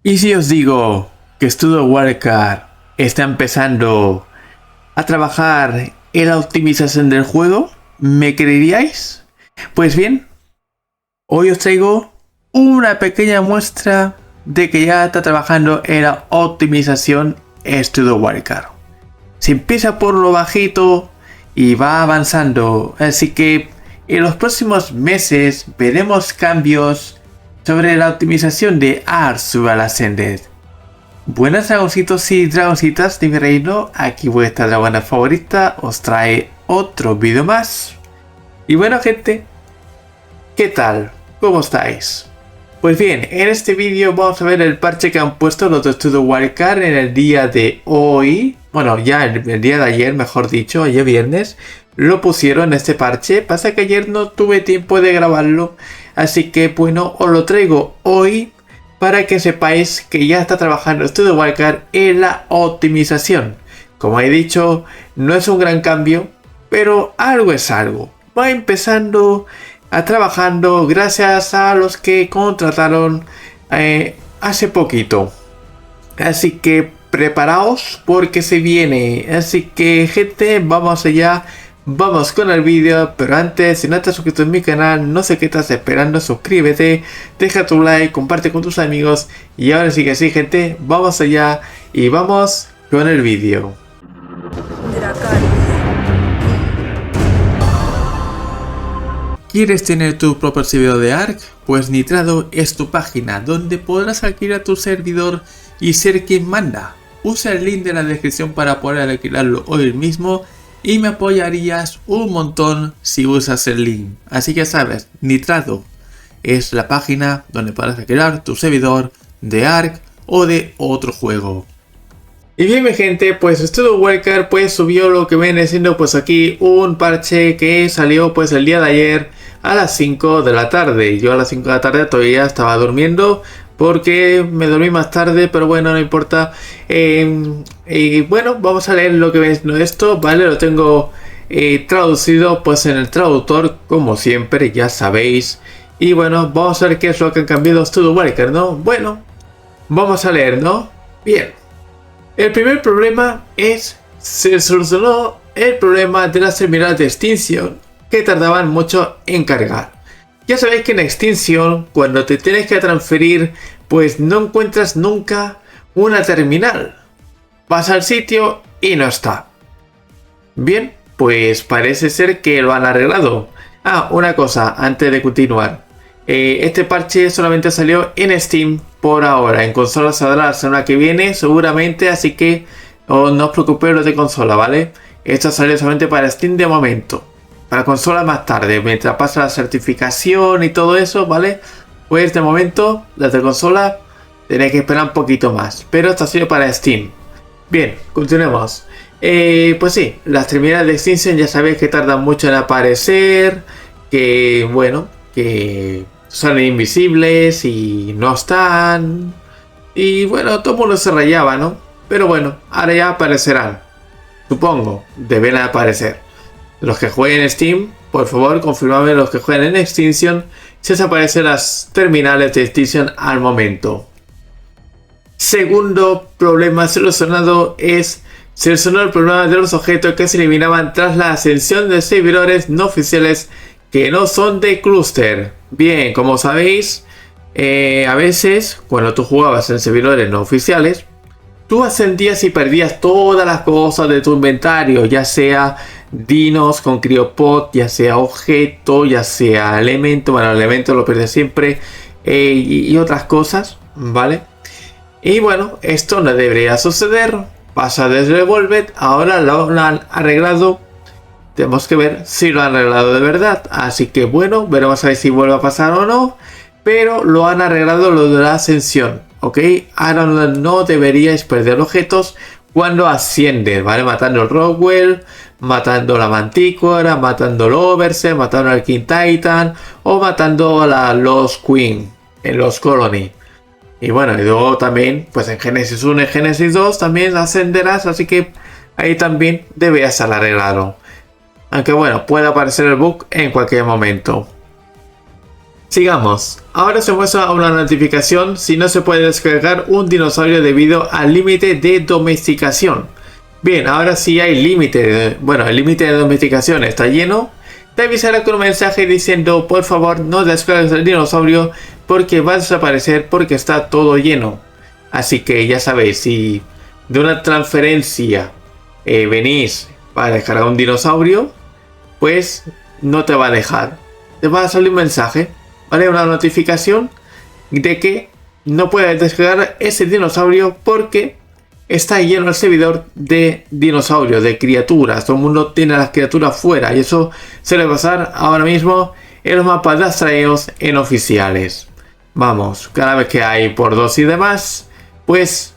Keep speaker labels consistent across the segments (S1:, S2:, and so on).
S1: Y si os digo que Studio Wildcard está empezando a trabajar en la optimización del juego, ¿me creeríais? Pues bien, hoy os traigo una pequeña muestra de que ya está trabajando en la optimización Studio Wildcard. Se empieza por lo bajito y va avanzando, así que en los próximos meses veremos cambios sobre la optimización de Ark Ascended. Buenas dragoncitos y dragoncitas de mi reino, aquí vuestra dragona favorita os trae otro vídeo más. Y bueno gente, ¿qué tal? ¿Cómo estáis? Pues bien, en este vídeo vamos a ver el parche que han puesto los de Studio Wildcard en el día de hoy. Bueno, ya el día de ayer, mejor dicho, ayer viernes, lo pusieron este parche. Pasa que ayer no tuve tiempo de grabarlo, así que bueno, os lo traigo hoy para que sepáis que ya está trabajando Studio Wildcard en la optimización. Como he dicho, no es un gran cambio, pero algo es algo. Va empezando a trabajando gracias a los que contrataron hace poquito. Así que preparaos porque se viene. Así que gente, vamos allá. Vamos con el vídeo, pero antes, si no estás suscrito en mi canal, no sé qué estás esperando, suscríbete, deja tu like, comparte con tus amigos. Y ahora sí que sí gente, vamos allá y vamos con el vídeo. ¿Quieres tener tu propio servidor de Ark? Pues Nitrado es tu página donde podrás alquilar tu servidor y ser quien manda. Usa el link de la descripción para poder alquilarlo hoy mismo y me apoyarías un montón si usas el link. Así que sabes, Nitrado es la página donde podrás alquilar tu servidor de Ark o de otro juego. Y bien mi gente, pues Studio Wildcard pues subió lo que viene siendo pues aquí un parche que salió pues el día de ayer a las 5 de la tarde. Yo a las 5 de la tarde todavía estaba durmiendo porque me dormí más tarde, pero bueno, no importa. Y bueno, vamos a leer lo que viene siendo esto, ¿vale? Lo tengo traducido pues en el traductor, como siempre, ya sabéis. Y bueno, vamos a ver qué es lo que han cambiado Studio Wildcard, ¿no? Bueno, vamos a leer, ¿no? Bien. El primer problema se solucionó el problema de las terminales de extinción que tardaban mucho en cargar. Ya sabéis que en extinción, cuando te tienes que transferir, pues no encuentras nunca una terminal. Vas al sitio y no está. Bien, pues parece ser que lo han arreglado. Ah, una cosa, antes de continuar. Este parche solamente salió en Steam por ahora. En consola saldrá la semana que viene seguramente, así que no os preocupéis los de consola, ¿vale? Esto salió solamente para Steam de momento. Para consola más tarde, mientras pasa la certificación y todo eso, ¿vale? Pues de momento, las de consola tenéis que esperar un poquito más. Pero esto ha sido para Steam. Bien, continuemos. Pues sí, las terminales de extinción ya sabéis que tardan mucho en aparecer. Que bueno, que son invisibles y no están. Y bueno, todo el mundo se rayaba, ¿no? Pero bueno, ahora ya aparecerán. Supongo, deben aparecer. Los que jueguen en Steam, por favor, confirmadme los que jueguen en Extinction si os aparecen las terminales de Extinction al momento. Segundo problema solucionado solucionó el problema de los objetos que se eliminaban tras la ascensión de servidores no oficiales que no son de clúster. Bien, como sabéis, a veces cuando tú jugabas en servidores no oficiales, tú ascendías y perdías todas las cosas de tu inventario, ya sea dinos con criopod, ya sea objeto, ya sea elemento. Bueno, el elemento lo pierdes siempre, y otras cosas, ¿vale? Y bueno, esto no debería suceder. Pasa desde Devolved, ahora lo han arreglado. Tenemos que ver si lo han arreglado de verdad. Así que bueno, veremos a ver si vuelve a pasar o no. Pero lo han arreglado lo de la ascensión, ¿ok? Ahora no deberíais perder objetos cuando asciende, ¿vale? Matando el Rockwell, matando la Mantícora, matando el Overseer, matando al King Titan o matando a los Queen en los Colony. Y bueno, y luego también, pues en Genesis 1 y Genesis 2 también ascenderás, así que ahí también debería estar arreglado. Aunque bueno, puede aparecer el bug en cualquier momento. Sigamos. Ahora se muestra una notificación si no se puede descargar un dinosaurio debido al límite de domesticación. Bien, ahora sí hay límite. Bueno, el límite de domesticación está lleno. Te avisará con un mensaje diciendo: por favor, no descargues el dinosaurio porque va a desaparecer porque está todo lleno. Así que ya sabéis, si de una transferencia venís para descargar un dinosaurio, pues no te va a dejar. Te va a salir un mensaje, ¿vale? Una notificación de que no puedes descargar ese dinosaurio porque está lleno el servidor de dinosaurios, de criaturas. Todo el mundo tiene a las criaturas fuera y eso se le va a pasar ahora mismo en los mapas de Astraeos en oficiales. Vamos, cada vez que hay por 2 y demás, pues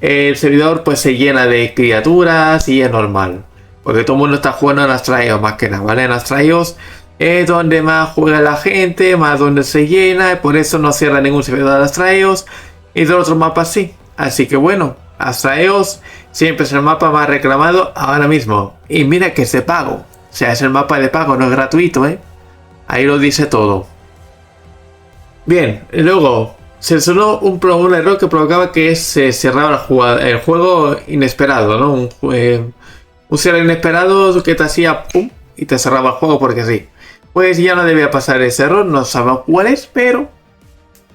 S1: el servidor pues se llena de criaturas y es normal. Porque todo el mundo está jugando en Astraeos más que nada, ¿vale? En Astraeos es donde más juega la gente, más donde se llena, y por eso no cierra ningún servidor de Astraeos y de otros mapas sí. Así que bueno, Astraeos siempre es el mapa más reclamado ahora mismo. Y mira que es de pago. O sea, es el mapa de pago, no es gratuito, ¿eh? Ahí lo dice todo. Bien, luego se sonó un error que provocaba que se cerraba el juego inesperado, ¿no? Un cierre inesperado que te hacía pum y te cerraba el juego porque sí. Pues ya no debía pasar ese error, no sabemos cuál es, pero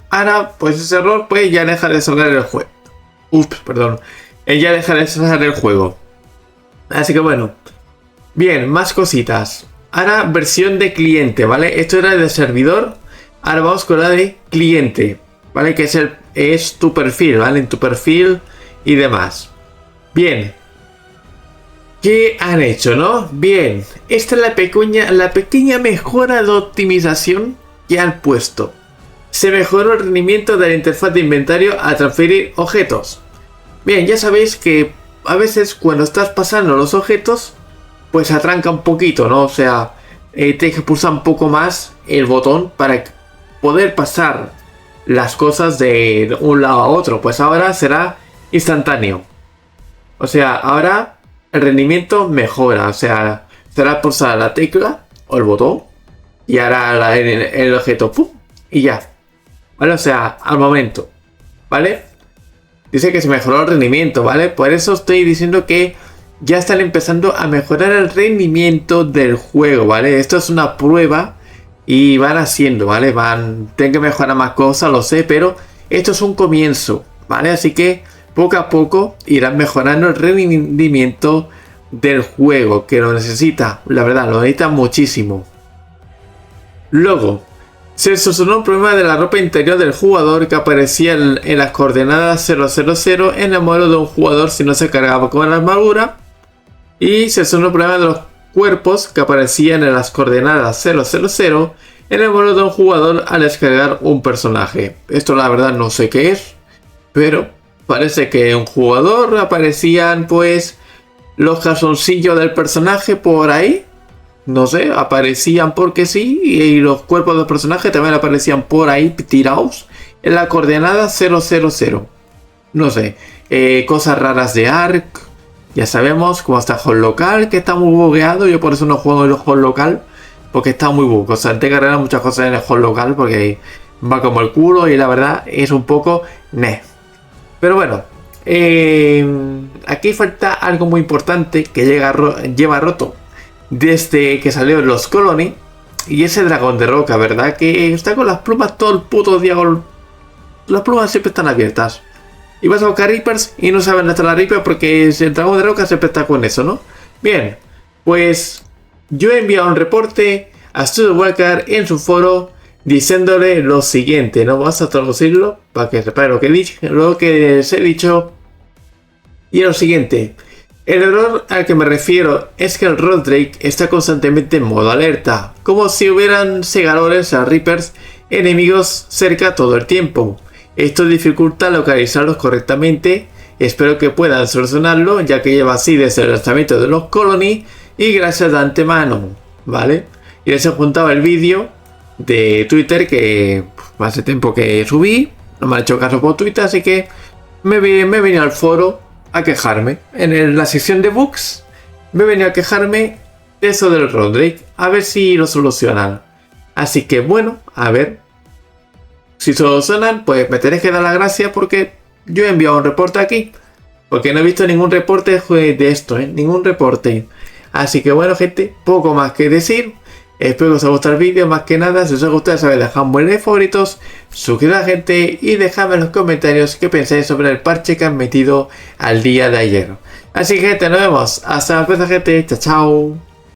S1: ahora pues ese error pues ya deja de cerrar el juego. Perdón. Ya deja de cerrar el juego. Así que bueno. Bien, más cositas. Ahora versión de cliente, ¿vale? Esto era de servidor. Ahora vamos con la de cliente, ¿vale? Que es tu perfil, ¿vale? En tu perfil y demás. Bien. ¿Qué han hecho, no? Bien. Esta es la pequeña mejora de optimización que han puesto. Se mejoró el rendimiento de la interfaz de inventario a transferir objetos. Bien, ya sabéis que a veces cuando estás pasando los objetos, pues atranca un poquito, ¿no? O sea, tienes que pulsar un poco más el botón para poder pasar las cosas de un lado a otro. Pues ahora será instantáneo. O sea, ahora el rendimiento mejora. O sea, será pulsar la tecla o el botón y hará el objeto, ¡pum! Y ya. ¿Vale? O sea, al momento. ¿Vale? Dice que se mejoró el rendimiento, ¿vale? Por eso estoy diciendo que ya están empezando a mejorar el rendimiento del juego, ¿vale? Esto es una prueba y van haciendo, ¿vale? Tienen que mejorar más cosas, lo sé, pero esto es un comienzo, ¿vale? Así que poco a poco irán mejorando el rendimiento del juego, que lo necesita, la verdad, lo necesita muchísimo. Luego, se solucionó un problema de la ropa interior del jugador que aparecía en las coordenadas 000 en el modelo de un jugador si no se cargaba con la armadura. Y se solucionó el problema de los cuerpos que aparecían en las coordenadas 000 en el modelo de un jugador al descargar un personaje. Esto la verdad no sé qué es, pero parece que en un jugador aparecían pues los calzoncillos del personaje por ahí. No sé, aparecían porque sí, y los cuerpos del personaje también aparecían por ahí tirados en la coordenada 000. No sé, cosas raras de Ark. Ya sabemos cómo está el hot local, que está muy bugueado. Yo por eso no juego en el hot local, porque está muy bug. O sea, tengo que arreglar muchas cosas en el hot local porque va como el culo y la verdad es un poco Pero bueno, aquí falta algo muy importante que lleva roto desde que salió los Colony, y ese dragón de roca, ¿verdad? Que está con las plumas todo el puto día. Las plumas siempre están abiertas. Y vas a buscar Reapers y no saben dónde está la Reaper porque el dragón de roca siempre está con eso, ¿no? Bien, pues yo he enviado un reporte a Studio Walker en su foro diciéndole lo siguiente, ¿no? Vamos a traducirlo para que sepa lo que les he dicho. Y es lo siguiente. El error al que me refiero es que el Rodrake está constantemente en modo alerta, como si hubieran segadores a Reapers enemigos cerca todo el tiempo. Esto dificulta localizarlos correctamente. Espero que puedan solucionarlo, ya que lleva así desde el lanzamiento de los Colony y gracias de antemano, ¿vale? Y les he juntado el vídeo de Twitter que hace tiempo que subí, no me ha hecho caso por Twitter, así que me he venido al foro a quejarme. En la sección de bugs me he venido a quejarme de eso del Rodrake, a ver si lo solucionan. Así que bueno, a ver, Si solo sonan, pues me tenéis que dar las gracias porque yo he enviado un reporte aquí. Porque no he visto ningún reporte de esto, ningún reporte. Así que bueno, gente, poco más que decir. Espero que os haya gustado el vídeo. Más que nada, si os ha gustado, sabéis, dejad un buen like, favoritos, suscribid a la gente y dejadme en los comentarios qué pensáis sobre el parche que han metido al día de ayer. Así que gente, nos vemos. Hasta la próxima, gente. Chao, chao.